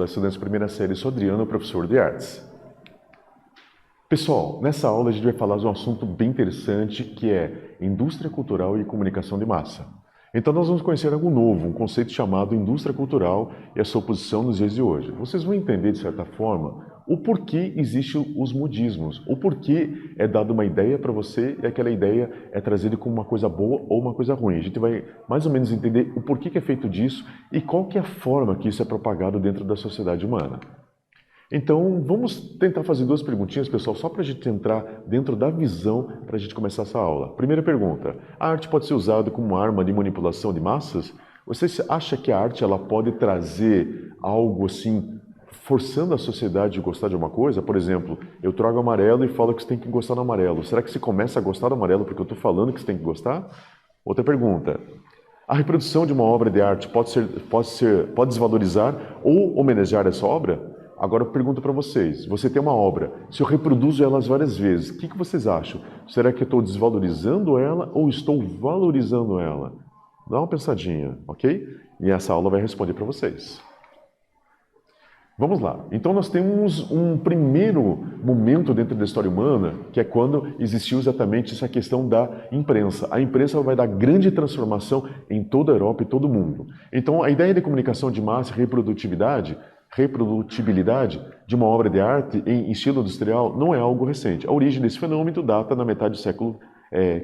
Olá, estudantes de primeira série, eu sou Adriano, professor de artes. Pessoal, nessa aula a gente vai falar de um assunto bem interessante que é indústria cultural e comunicação de massa. Então nós vamos conhecer algo novo, um conceito chamado indústria cultural e a sua posição nos dias de hoje. Vocês vão entender, de certa forma, o porquê existem os modismos, o porquê é dada uma ideia para você e aquela ideia é trazida como uma coisa boa ou uma coisa ruim. A gente vai mais ou menos entender o porquê que é feito disso e qual que é a forma que isso é propagado dentro da sociedade humana. Então, vamos tentar fazer duas perguntinhas, pessoal, só para a gente entrar dentro da visão para a gente começar essa aula. Primeira pergunta, a arte pode ser usada como uma arma de manipulação de massas? Você acha que a arte ela pode trazer algo assim, forçando a sociedade a gostar de uma coisa? Por exemplo, eu trago amarelo e falo que você tem que gostar do amarelo. Será que você começa a gostar do amarelo porque eu estou falando que você tem que gostar? Outra pergunta, a reprodução de uma obra de arte pode desvalorizar ou homenagear essa obra? Agora eu pergunto para vocês, você tem uma obra, se eu reproduzo elas várias vezes, o que vocês acham? Será que eu estou desvalorizando ela ou estou valorizando ela? Dá uma pensadinha, ok? E essa aula vai responder para vocês. Vamos lá. Então nós temos um primeiro momento dentro da história humana, que é quando existiu exatamente essa questão da imprensa. A imprensa vai dar grande transformação em toda a Europa e todo o mundo. Então a ideia de comunicação de massa e reprodutibilidade de uma obra de arte em estilo industrial não é algo recente. A origem desse fenômeno data na metade do século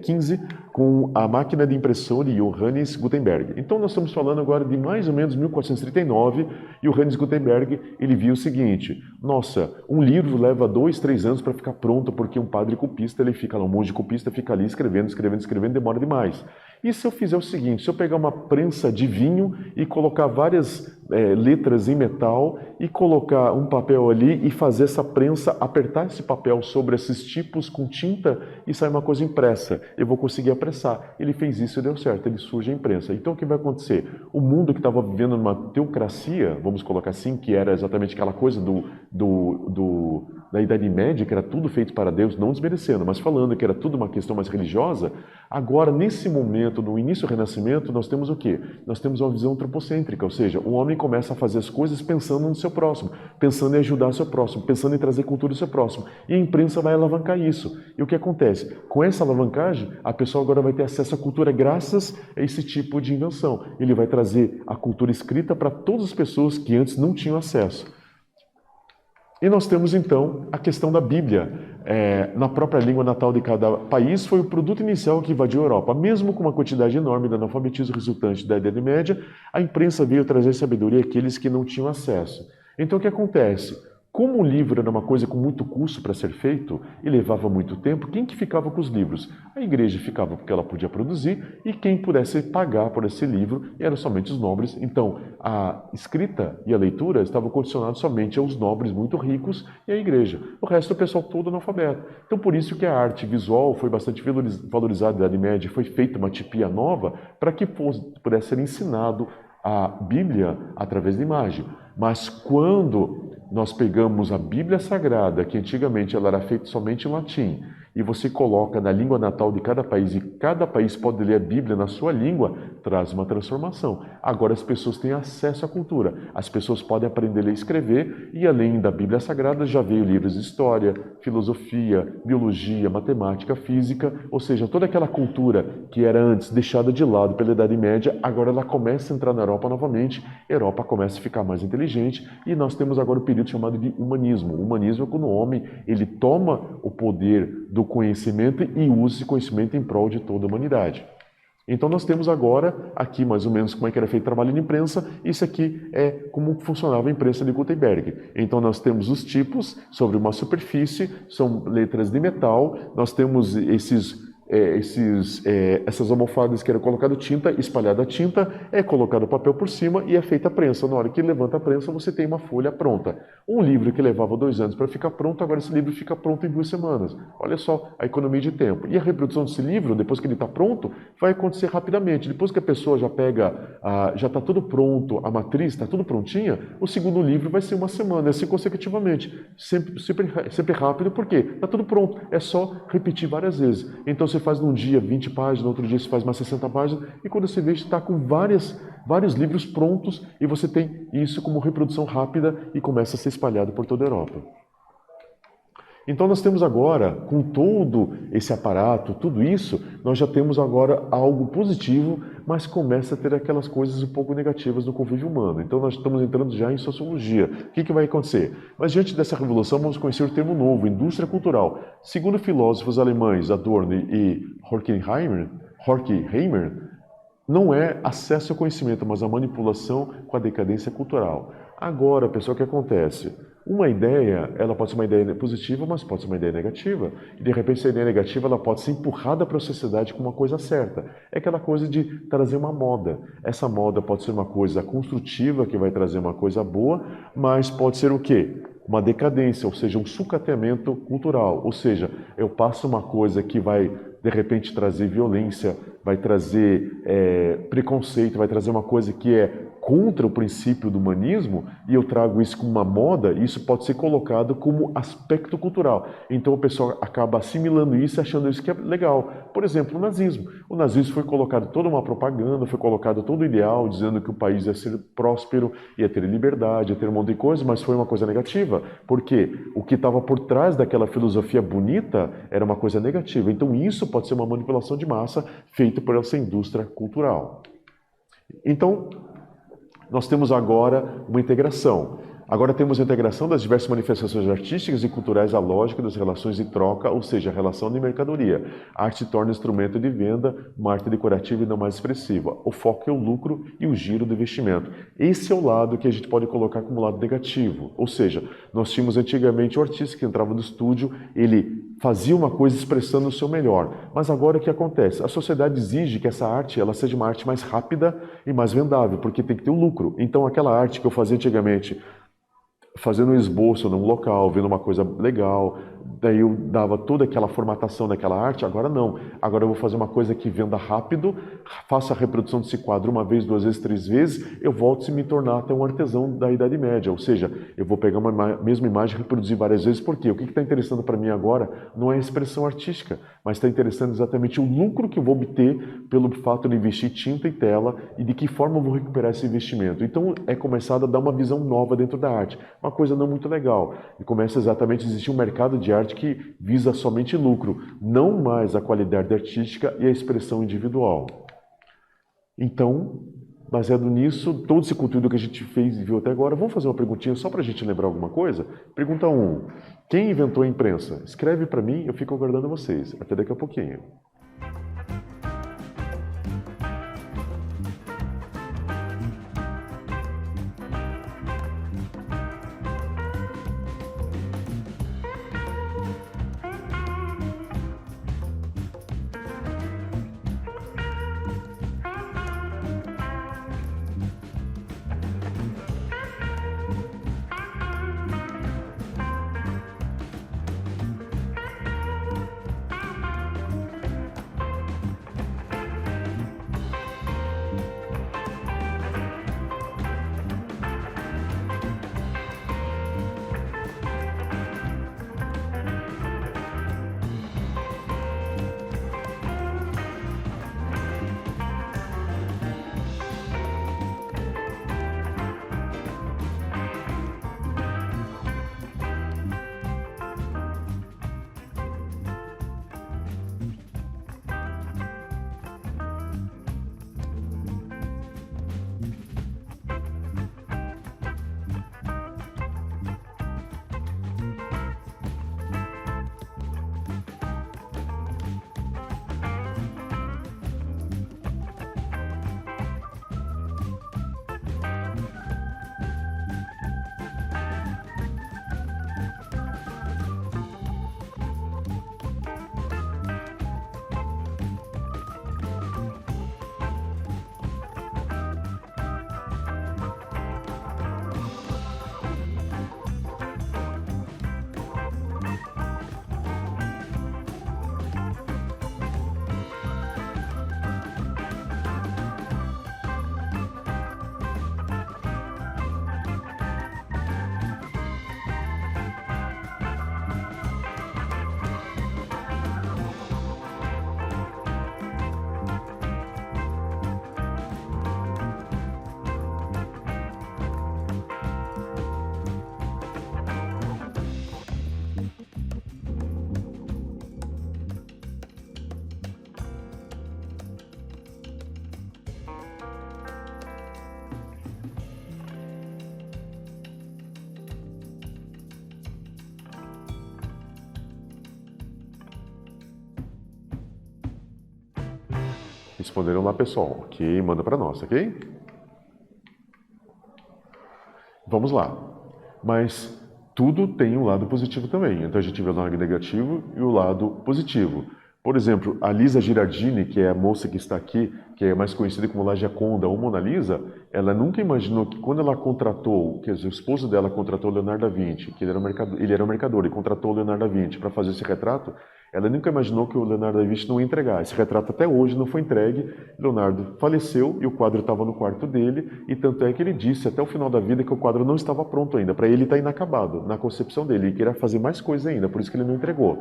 XV, com a máquina de impressão de Johannes Gutenberg. Então nós estamos falando agora de mais ou menos 1439, e Johannes Gutenberg ele viu o seguinte, nossa, um livro leva 2, 3 anos para ficar pronto, porque um padre copista, ele fica lá, um monge copista fica ali escrevendo, demora demais. E se eu fizer o seguinte, se eu pegar uma prensa de vinho e colocar várias letras em metal e colocar um papel ali e fazer essa prensa, apertar esse papel sobre esses tipos com tinta e sair uma coisa impressa, eu vou conseguir apressar. Ele fez isso e deu certo, ele surge a imprensa. Então o que vai acontecer? O mundo que estava vivendo numa teocracia, vamos colocar assim, que era exatamente aquela coisa da Idade Média, que era tudo feito para Deus, não desmerecendo, mas falando que era tudo uma questão mais religiosa, agora nesse momento, no início do Renascimento, nós temos o quê? Nós temos uma visão antropocêntrica, ou seja, o homem começa a fazer as coisas pensando no seu próximo, pensando em ajudar o seu próximo, pensando em trazer cultura do seu próximo. E a imprensa vai alavancar isso. E o que acontece? Com essa alavancagem, a pessoa agora vai ter acesso à cultura graças a esse tipo de invenção. Ele vai trazer a cultura escrita para todas as pessoas que antes não tinham acesso. E nós temos então a questão da Bíblia. Na própria língua natal de cada país, foi o produto inicial que invadiu a Europa. Mesmo com uma quantidade enorme de analfabetismo resultante da Idade Média, a imprensa veio trazer sabedoria àqueles que não tinham acesso. Então o que acontece? Como o livro era uma coisa com muito custo para ser feito e levava muito tempo, quem que ficava com os livros? A igreja ficava porque ela podia produzir e quem pudesse pagar por esse livro eram somente os nobres. Então, a escrita e a leitura estavam condicionados somente aos nobres muito ricos e à igreja. O resto é o pessoal todo analfabeto. Então, por isso que a arte visual foi bastante valorizada na Idade Média, foi feita uma tipia nova para que pudesse ser ensinado a Bíblia através de imagem. Mas quando nós pegamos a Bíblia Sagrada, que antigamente ela era feita somente em latim, e você coloca na língua natal de cada país, e cada país pode ler a Bíblia na sua língua, traz uma transformação. Agora as pessoas têm acesso à cultura, as pessoas podem aprender a ler e escrever, e além da Bíblia Sagrada já veio livros de história, filosofia, biologia, matemática, física, ou seja, toda aquela cultura que era antes deixada de lado pela Idade Média, agora ela começa a entrar na Europa novamente, a Europa começa a ficar mais inteligente, e nós temos agora o período chamado de humanismo. O humanismo é quando o homem ele toma o poder do conhecimento e usa esse conhecimento em prol de toda a humanidade. Então nós temos agora, aqui mais ou menos como é que era feito o trabalho de imprensa, isso aqui é como funcionava a imprensa de Gutenberg. Então nós temos os tipos sobre uma superfície, são letras de metal, nós temos essas almofadas que eram colocado tinta, espalhada a tinta, é colocado papel por cima e é feita a prensa. Na hora que levanta a prensa, você tem uma folha pronta. Um livro que levava 2 anos para ficar pronto, agora esse livro fica pronto em 2 semanas. Olha só a economia de tempo. E a reprodução desse livro, depois que ele está pronto, vai acontecer rapidamente. Depois que a pessoa já está tudo pronto, a matriz está tudo prontinha, o segundo livro vai ser 1 semana, assim consecutivamente. Sempre rápido, por quê? Está tudo pronto, é só repetir várias vezes. Então, se você faz num dia 20 páginas, no outro dia você faz mais 60 páginas, e quando você vê, está com vários livros prontos, e você tem isso como reprodução rápida e começa a ser espalhado por toda a Europa. Então nós temos agora, com todo esse aparato, tudo isso, nós já temos agora algo positivo, mas começa a ter aquelas coisas um pouco negativas no convívio humano. Então nós estamos entrando já em sociologia. O que vai acontecer? Mas diante dessa revolução, vamos conhecer o termo novo, indústria cultural. Segundo filósofos alemães Adorno e Horkheimer, não é acesso ao conhecimento, mas a manipulação com a decadência cultural. Agora, pessoal, o que acontece? Uma ideia, ela pode ser uma ideia positiva, mas pode ser uma ideia negativa. E de repente, essa ideia negativa, ela pode ser empurrada para a sociedade como uma coisa certa. É aquela coisa de trazer uma moda. Essa moda pode ser uma coisa construtiva, que vai trazer uma coisa boa, mas pode ser o quê? Uma decadência, ou seja, um sucateamento cultural. Ou seja, eu passo uma coisa que vai, de repente, trazer violência, vai trazer preconceito, vai trazer uma coisa que é contra o princípio do humanismo, e eu trago isso como uma moda, e isso pode ser colocado como aspecto cultural. Então o pessoal acaba assimilando isso e achando isso que é legal. Por exemplo, o nazismo. O nazismo foi colocado toda uma propaganda, foi colocado todo o ideal, dizendo que o país ia ser próspero, ia ter liberdade, ia ter um monte de coisa, mas foi uma coisa negativa, porque o que estava por trás daquela filosofia bonita era uma coisa negativa. Então isso pode ser uma manipulação de massa feita por essa indústria cultural. Então, nós temos agora uma integração. Agora temos a integração das diversas manifestações artísticas e culturais à lógica das relações de troca, ou seja, a relação de mercadoria. A arte se torna instrumento de venda, uma arte decorativa e não mais expressiva. O foco é o lucro e o giro do investimento. Esse é o lado que a gente pode colocar como lado negativo. Ou seja, nós tínhamos antigamente o artista que entrava no estúdio, ele fazia uma coisa expressando o seu melhor. Mas agora o que acontece? A sociedade exige que essa arte ela seja uma arte mais rápida e mais vendável, porque tem que ter um lucro. Então aquela arte que eu fazia antigamente, fazendo um esboço num local, vendo uma coisa legal, daí eu dava toda aquela formatação daquela arte, agora não. Agora eu vou fazer uma coisa que venda rápido, faça a reprodução desse quadro uma vez, duas vezes, três vezes, eu volto a me tornar até um artesão da Idade Média, ou seja, eu vou pegar uma mesma imagem e reproduzir várias vezes, porque o que está interessando para mim agora não é a expressão artística, mas está interessando exatamente o lucro que eu vou obter pelo fato de investir tinta e tela e de que forma eu vou recuperar esse investimento. Então é começado a dar uma visão nova dentro da arte, uma coisa não muito legal, e começa exatamente a existir um mercado de arte que visa somente lucro, não mais a qualidade artística e a expressão individual. Então, baseado nisso, todo esse conteúdo que a gente fez e viu até agora, vamos fazer uma perguntinha só para a gente lembrar alguma coisa? Pergunta 1. Quem inventou a imprensa? Escreve para mim, eu fico aguardando vocês. Até daqui a pouquinho. Responderam lá, pessoal. Ok, manda para nós, ok? Vamos lá. Mas tudo tem um lado positivo também. Então a gente vê o lado negativo e o lado positivo. Por exemplo, a Lisa Girardini, que é a moça que está aqui, que é mais conhecida como La Gioconda ou Mona Lisa, ela nunca imaginou que quando ela contratou, que o esposo dela contratou Leonardo da Vinci, que ele era um mercador e contratou Leonardo da Vinci para fazer esse retrato, ela nunca imaginou que o Leonardo da Vinci não ia entregar. Esse retrato até hoje não foi entregue. Leonardo faleceu e o quadro estava no quarto dele, e tanto é que ele disse até o final da vida que o quadro não estava pronto ainda. Para ele está inacabado, na concepção dele, ele queria fazer mais coisa ainda, por isso que ele não entregou.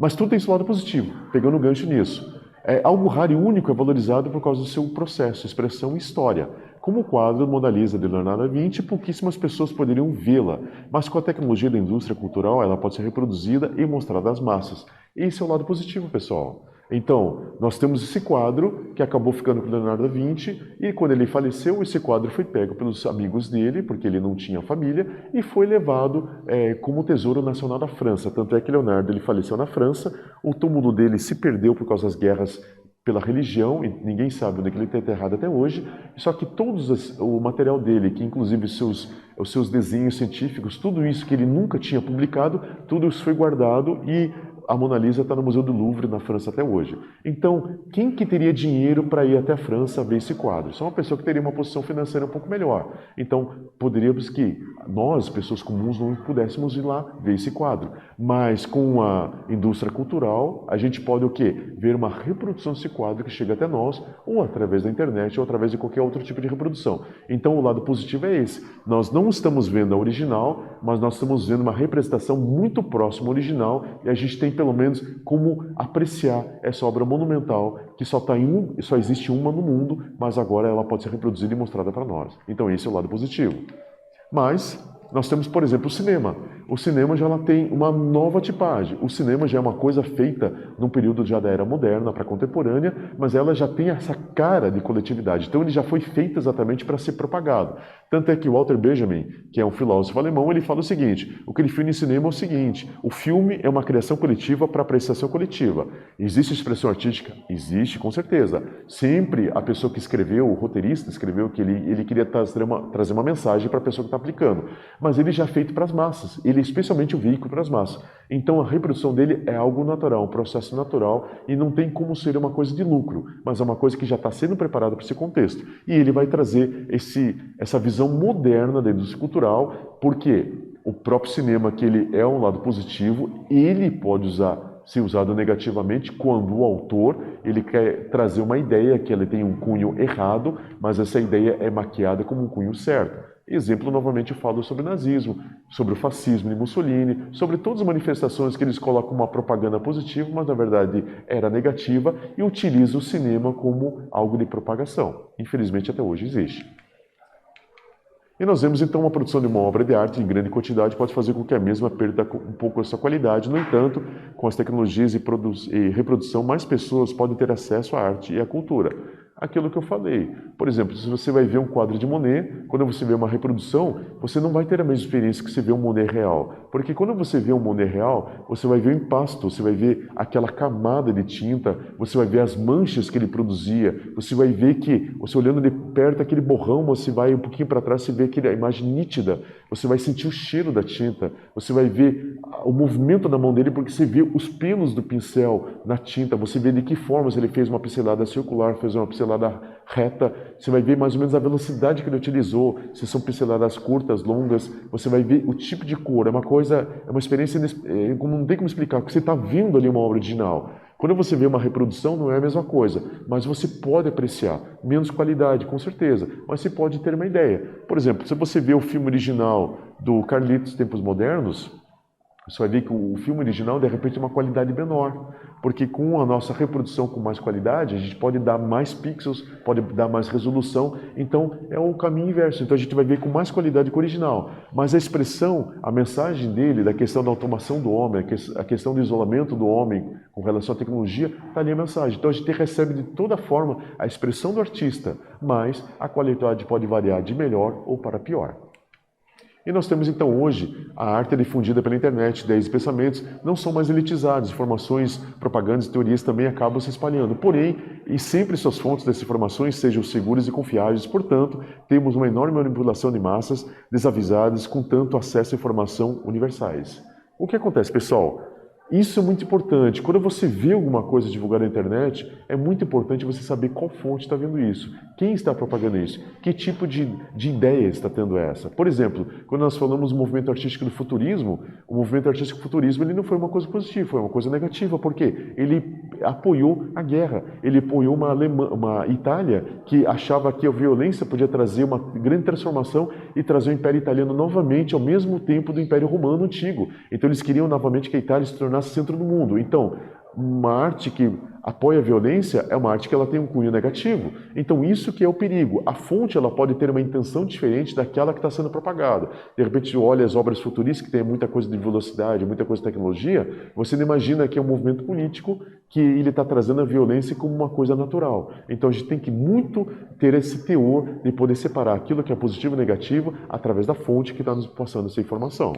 Mas tudo tem seu lado positivo, pegando o gancho nisso. Algo raro e único é valorizado por causa do seu processo, expressão e história. Como o quadro Mona Lisa de Leonardo da Vinci, pouquíssimas pessoas poderiam vê-la, mas com a tecnologia da indústria cultural, ela pode ser reproduzida e mostrada às massas. Esse é o lado positivo, pessoal. Então, nós temos esse quadro que acabou ficando com Leonardo da Vinci, e quando ele faleceu, esse quadro foi pego pelos amigos dele, porque ele não tinha família, e foi levado como tesouro nacional da França. Tanto é que Leonardo ele faleceu na França, o túmulo dele se perdeu por causa das guerras pela religião, e ninguém sabe onde ele está enterrado até hoje, só que o material dele, que inclusive os seus desenhos científicos, tudo isso que ele nunca tinha publicado, tudo isso foi guardado, e a Mona Lisa está no Museu do Louvre, na França, até hoje. Então, quem que teria dinheiro para ir até a França ver esse quadro? Só uma pessoa que teria uma posição financeira um pouco melhor. Então, poderíamos que nós, pessoas comuns, não pudéssemos ir lá ver esse quadro. Mas com a indústria cultural, a gente pode o quê? Ver uma reprodução desse quadro que chega até nós, ou através da internet, ou através de qualquer outro tipo de reprodução. Então, o lado positivo é esse. Nós não estamos vendo a original, mas nós estamos vendo uma representação muito próxima ao original, e a gente tem pelo menos como apreciar essa obra monumental que só existe uma no mundo, mas agora ela pode ser reproduzida e mostrada para nós. Então esse é o lado positivo. Mas nós temos, por exemplo, o cinema. O cinema já tem uma nova tipagem. O cinema já é uma coisa feita num período já da era moderna para a contemporânea, mas ela já tem essa cara de coletividade. Então ele já foi feito exatamente para ser propagado. Tanto é que Walter Benjamin, que é um filósofo alemão, ele fala o seguinte: o que ele define cinema é o seguinte: o filme é uma criação coletiva para apreciação coletiva. Existe expressão artística? Existe, com certeza. Sempre a pessoa que escreveu, o roteirista escreveu que ele queria trazer uma mensagem para a pessoa que está aplicando. Mas ele já é feito para as massas. Ele é especialmente o veículo para as massas. Então a reprodução dele é algo natural, um processo natural, e não tem como ser uma coisa de lucro, mas é uma coisa que já está sendo preparada para esse contexto. E ele vai trazer essa visão moderna da indústria cultural, porque o próprio cinema, que ele é um lado positivo, ele pode ser usado negativamente quando o autor ele quer trazer uma ideia que ele tem um cunho errado, mas essa ideia é maquiada como um cunho certo. Exemplo, novamente, eu falo sobre o nazismo, sobre o fascismo de Mussolini, sobre todas as manifestações que eles colocam uma propaganda positiva, mas na verdade era negativa, e utilizam o cinema como algo de propagação. Infelizmente, até hoje existe. E nós vemos então uma produção de uma obra de arte em grande quantidade pode fazer com que a mesma perda um pouco essa qualidade. No entanto, com as tecnologias e reprodução, mais pessoas podem ter acesso à arte e à cultura. Aquilo que eu falei. Por exemplo, se você vai ver um quadro de Monet, quando você vê uma reprodução, você não vai ter a mesma experiência que você vê um Monet real. Porque quando você vê um Monet real, você vai ver o impasto, você vai ver aquela camada de tinta, você vai ver as manchas que ele produzia, você vai ver que, você olhando de perto aquele borrão, você vai um pouquinho para trás, você vê a imagem nítida, você vai sentir o cheiro da tinta, você vai ver o movimento da mão dele, porque você vê os pelos do pincel na tinta, você vê de que forma, se ele fez uma pincelada circular, fez uma pincelada reta, você vai ver mais ou menos a velocidade que ele utilizou, se são pinceladas curtas, longas, você vai ver o tipo de cor, é uma experiência, não tem como explicar, porque você está vendo ali uma obra original. Quando você vê uma reprodução, não é a mesma coisa, mas você pode apreciar, menos qualidade, com certeza, mas você pode ter uma ideia. Por exemplo, se você vê o filme original do Carlitos Tempos Modernos, você vai ver que o filme original, de repente, tem uma qualidade menor. Porque com a nossa reprodução com mais qualidade, a gente pode dar mais pixels, pode dar mais resolução. Então, é o caminho inverso. Então, a gente vai ver com mais qualidade que o original. Mas a expressão, a mensagem dele, da questão da automação do homem, a questão do isolamento do homem com relação à tecnologia, está ali a mensagem. Então, a gente recebe de toda forma a expressão do artista, mas a qualidade pode variar de melhor ou para pior. E nós temos então hoje a arte é difundida pela internet, ideias e pensamentos não são mais elitizados, informações, propagandas e teorias também acabam se espalhando. Porém, e sempre suas fontes dessas informações sejam seguras e confiáveis, portanto, temos uma enorme manipulação de massas desavisadas com tanto acesso à informação universais. O que acontece, pessoal? Isso é muito importante. Quando você vê alguma coisa divulgada na internet, é muito importante você saber qual fonte está vendo isso, quem está propagando isso, que tipo de ideia está tendo essa. Por exemplo, quando nós falamos do movimento artístico do futurismo, o movimento artístico do futurismo ele não foi uma coisa positiva, foi uma coisa negativa. Por quê? Ele apoiou a guerra, ele apoiou uma Itália que achava que a violência podia trazer uma grande transformação e trazer o Império Italiano novamente ao mesmo tempo do Império Romano Antigo. Então eles queriam novamente que a Itália se tornasse centro do mundo. Então, uma arte que apoia a violência é uma arte que ela tem um cunho negativo. Então, isso que é o perigo. A fonte ela pode ter uma intenção diferente daquela que está sendo propagada. De repente, olha as obras futuristas, que tem muita coisa de velocidade, muita coisa de tecnologia, você não imagina que é um movimento político que ele está trazendo a violência como uma coisa natural. Então, a gente tem que muito ter esse teor de poder separar aquilo que é positivo e negativo através da fonte que está nos passando essa informação.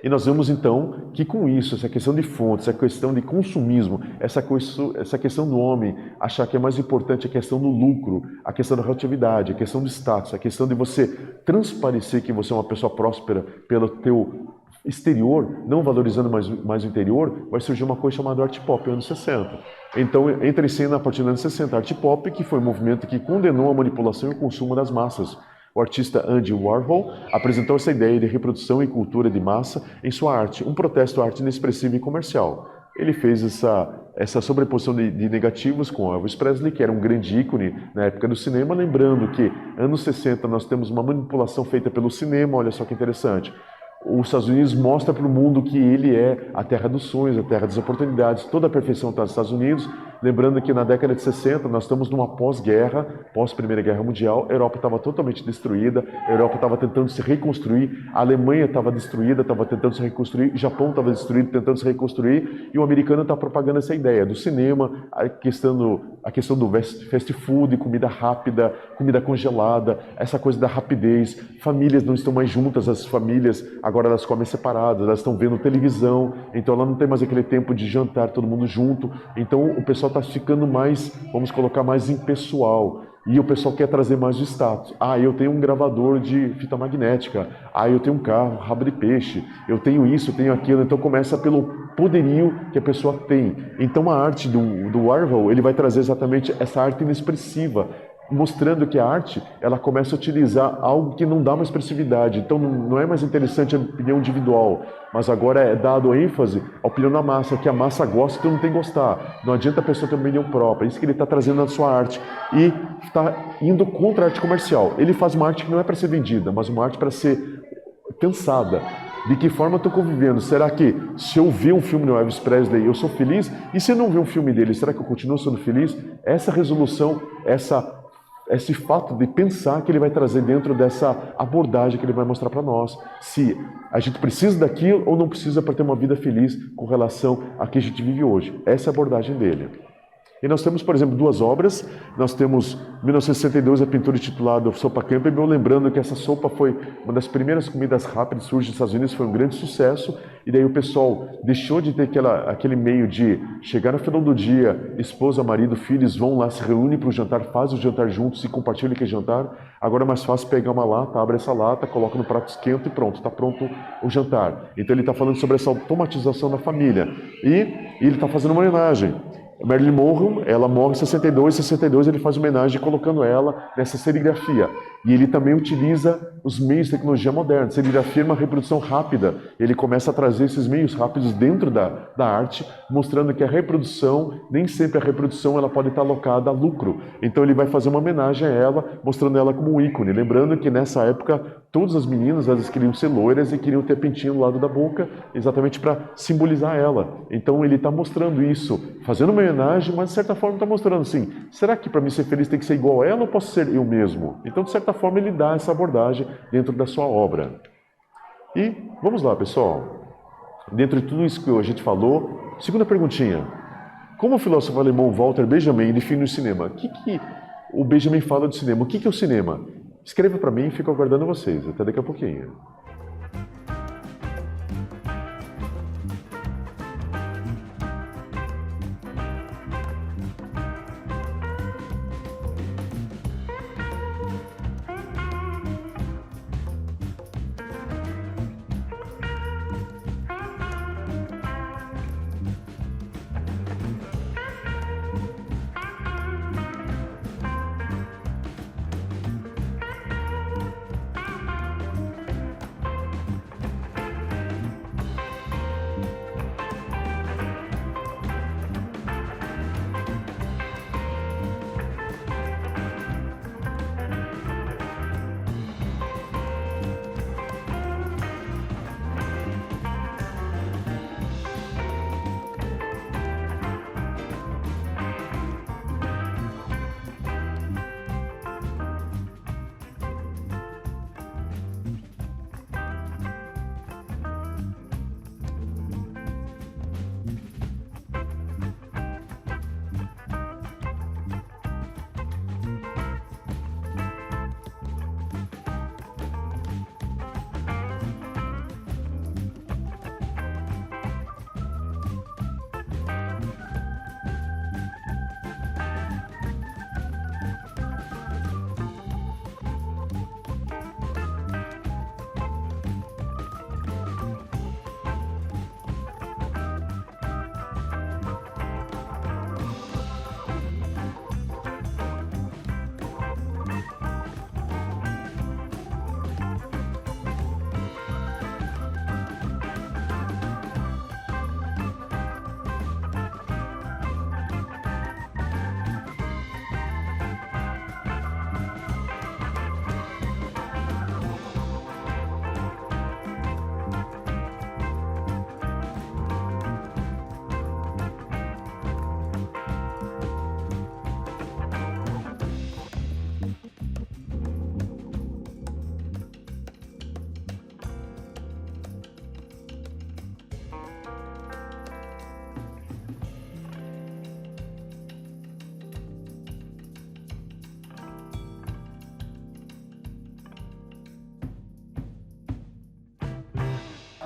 E nós vemos então que com isso, essa questão de fontes, essa questão de consumismo, essa questão do homem achar que é mais importante a questão do lucro, a questão da relatividade, a questão do status, a questão de você transparecer que você é uma pessoa próspera pelo teu exterior, não valorizando mais o interior, vai surgir uma coisa chamada art pop, anos 60. Então entra em cena a partir dos anos 60, art pop, que foi um movimento que condenou a manipulação e o consumo das massas. O artista Andy Warhol apresentou essa ideia de reprodução e cultura de massa em sua arte, um protesto à arte inexpressiva e comercial. Ele fez essa sobreposição de negativos com Elvis Presley, que era um grande ícone na época do cinema, lembrando que anos 60 nós temos uma manipulação feita pelo cinema, olha só que interessante. Os Estados Unidos mostra para o mundo que ele é a terra dos sonhos, a terra das oportunidades, toda a perfeição está nos Estados Unidos. Lembrando que na década de 60 nós estamos numa pós-guerra, pós-Primeira Guerra Mundial, a Europa estava totalmente destruída, a Europa estava tentando se reconstruir, a Alemanha estava destruída, estava tentando se reconstruir, o Japão estava destruído, tentando se reconstruir, e o americano está propagando essa ideia do cinema, a questão do fast food, comida rápida, comida congelada, essa coisa da rapidez, famílias não estão mais juntas, as famílias agora elas comem separadas, elas estão vendo televisão, então ela não tem mais aquele tempo de jantar todo mundo junto, então o pessoal está ficando mais, vamos colocar, mais impessoal. E o pessoal quer trazer mais o status. Ah, eu tenho um gravador de fita magnética. Ah, eu tenho um carro, rabo de peixe. Eu tenho isso, eu tenho aquilo. Então começa pelo poderio que a pessoa tem. Então a arte do Warhol, ele vai trazer exatamente essa arte inexpressiva, mostrando que a arte ela começa a utilizar algo que não dá uma expressividade. Então não é mais interessante a opinião individual, mas agora é dado ênfase à opinião da massa, que a massa gosta e todo mundo tem que gostar. Não adianta a pessoa ter uma opinião própria. É isso que ele está trazendo na sua arte. E está indo contra a arte comercial. Ele faz uma arte que não é para ser vendida, mas uma arte para ser pensada. De que forma eu estou convivendo? Será que se eu ver um filme do Elvis Presley eu sou feliz? E se eu não ver um filme dele, será que eu continuo sendo feliz? Essa resolução, esse fato de pensar que ele vai trazer dentro dessa abordagem que ele vai mostrar para nós, se a gente precisa daquilo ou não precisa para ter uma vida feliz com relação a que a gente vive hoje. Essa é a abordagem dele. E nós temos, por exemplo, duas obras. Nós temos, em 1962, a pintura intitulada Sopa Campbell, lembrando que essa sopa foi uma das primeiras comidas rápidas que surge nos Estados Unidos, foi um grande sucesso, e daí o pessoal deixou de ter aquele meio de chegar no final do dia, esposa, marido, filhos vão lá, se reúnem para o jantar, fazem o jantar juntos e compartilham aquele jantar. Agora é mais fácil pegar uma lata, abre essa lata, coloca no prato esquenta e pronto, está pronto o jantar. Então ele está falando sobre essa automatização da família. E ele está fazendo uma homenagem. Marilyn Monroe, ela morre em 62 ele faz homenagem colocando ela nessa serigrafia. E ele também utiliza os meios de tecnologia moderna. Serigrafia é uma reprodução rápida. Ele começa a trazer esses meios rápidos dentro da arte, mostrando que a reprodução, nem sempre a reprodução ela pode estar alocada a lucro. Então ele vai fazer uma homenagem a ela, mostrando ela como um ícone. Lembrando que nessa época, todas as meninas elas queriam ser loiras e queriam ter pintinho do lado da boca, exatamente para simbolizar ela. Então ele está mostrando isso, fazendo uma homenagem, mas de certa forma está mostrando assim, será que para mim ser feliz tem que ser igual a ela ou posso ser eu mesmo? Então de certa forma ele dá essa abordagem dentro da sua obra. E vamos lá, pessoal. Dentro de tudo isso que a gente falou, segunda perguntinha. Como o filósofo alemão Walter Benjamin define o cinema? O que o Benjamin fala do cinema? O que é o cinema? Escreva para mim e fico aguardando vocês. Até daqui a pouquinho.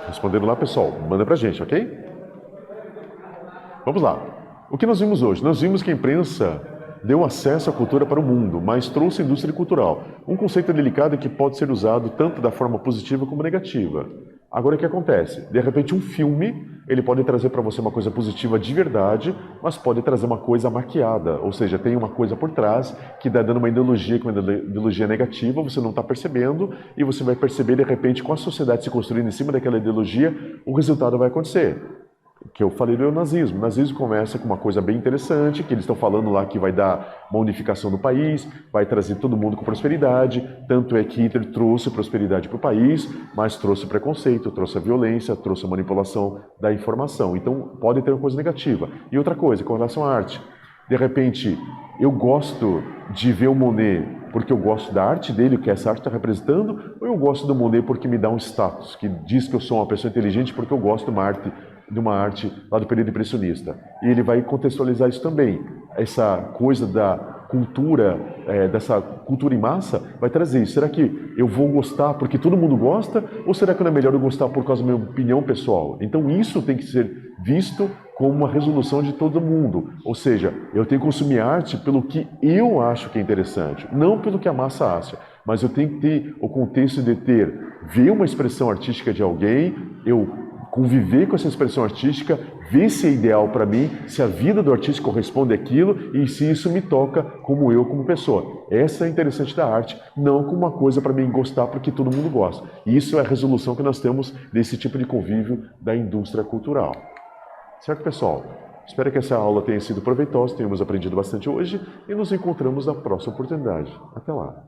Respondendo lá, pessoal, manda pra gente, ok? Vamos lá. O que nós vimos hoje? Nós vimos que a imprensa deu acesso à cultura para o mundo, mas trouxe indústria cultural. Um conceito delicado que pode ser usado tanto da forma positiva como negativa. Agora, o que acontece? De repente, um filme, ele pode trazer para você uma coisa positiva de verdade, mas pode trazer uma coisa maquiada, ou seja, tem uma coisa por trás que está dando uma ideologia, que é uma ideologia negativa, você não está percebendo, e você vai perceber, de repente, com a sociedade se construindo em cima daquela ideologia, o resultado vai acontecer. Que eu falei do nazismo. O nazismo começa com uma coisa bem interessante, que eles estão falando lá que vai dar uma unificação do país, vai trazer todo mundo com prosperidade, tanto é que Hitler trouxe prosperidade para o país, mas trouxe preconceito, trouxe a violência, trouxe a manipulação da informação. Então, pode ter uma coisa negativa. E outra coisa, com relação à arte. De repente, eu gosto de ver o Monet porque eu gosto da arte dele, o que essa arte está representando, ou eu gosto do Monet porque me dá um status, que diz que eu sou uma pessoa inteligente porque eu gosto de uma arte lá do período impressionista. E ele vai contextualizar isso também. Essa coisa da cultura, dessa cultura em massa, vai trazer isso. Será que eu vou gostar porque todo mundo gosta? Ou será que não é melhor eu gostar por causa da minha opinião pessoal? Então isso tem que ser visto como uma resolução de todo mundo. Ou seja, eu tenho que consumir arte pelo que eu acho que é interessante, não pelo que a massa acha. Mas eu tenho que ter o contexto de ver uma expressão artística de alguém, eu conviver com essa expressão artística, ver se é ideal para mim, se a vida do artista corresponde àquilo e se isso me toca como eu, como pessoa. Essa é interessante da arte, não como uma coisa para mim gostar porque todo mundo gosta. E isso é a resolução que nós temos desse tipo de convívio da indústria cultural. Certo, pessoal? Espero que essa aula tenha sido proveitosa, tenhamos aprendido bastante hoje e nos encontramos na próxima oportunidade. Até lá!